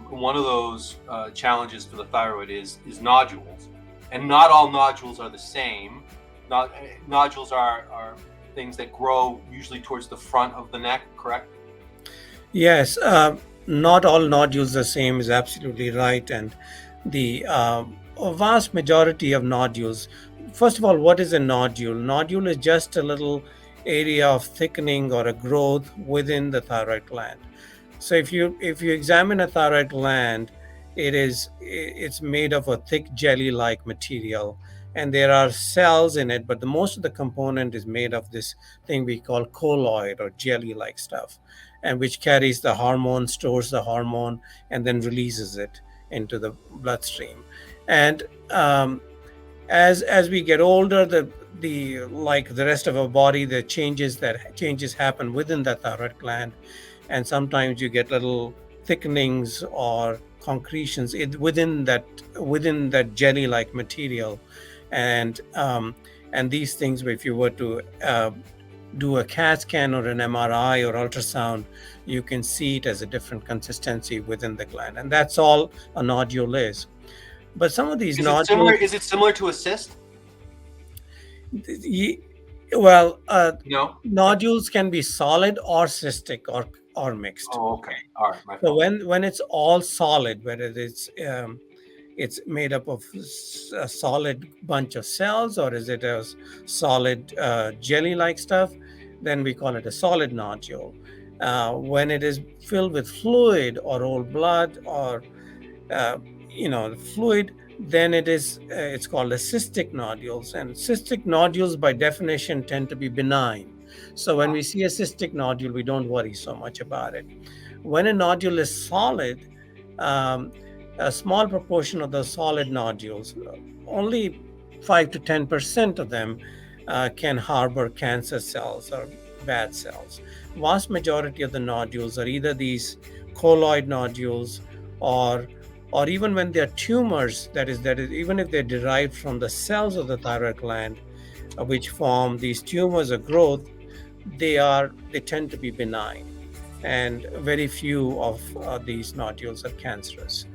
one of those challenges for the thyroid is nodules, and not all nodules are the same. Nodules are things that grow usually towards the front of the neck, correct? Yes, not all nodules the same is absolutely right, and the a vast majority of nodules. First of all, what is a nodule? Nodule is just a little area of thickening or a growth within the thyroid gland. So if you examine a thyroid gland, it's made of a thick jelly-like material, and there are cells in it, but the most of the component is made of this thing we call colloid or jelly-like stuff, and which carries the hormone, stores the hormone, and then releases it into the bloodstream. And as we get older, the like the rest of our body, the changes happen within the thyroid gland, and sometimes you get little thickenings or concretions within that jelly-like material, and and these things, if you were to do a CAT scan or an MRI or ultrasound, you can see it as a different consistency within the gland, and that's all a nodule is. But some of these Is it similar? nodules, Is it similar to a cyst? y- well, No. nodules can be solid or cystic or mixed. Oh, okay. All right, my So fault. when it's all solid, whether it's made up of a solid bunch of cells, or is it a solid jelly-like stuff, then we call it a solid nodule. When it is filled with fluid or old blood or uh, fluid, then it's called a cystic nodules, and cystic nodules by definition tend to be benign. So when we see a cystic nodule, we don't worry so much about it. When a nodule is solid, um, a small proportion of the solid nodules, only 5 to 10% of them, can harbor cancer cells or bad cells. Vast majority of the nodules are either these colloid nodules, or even when they're tumors, that is even if they're derived from the cells of the thyroid gland, which form these tumors or growth, they tend to be benign, and very few of these nodules are cancerous.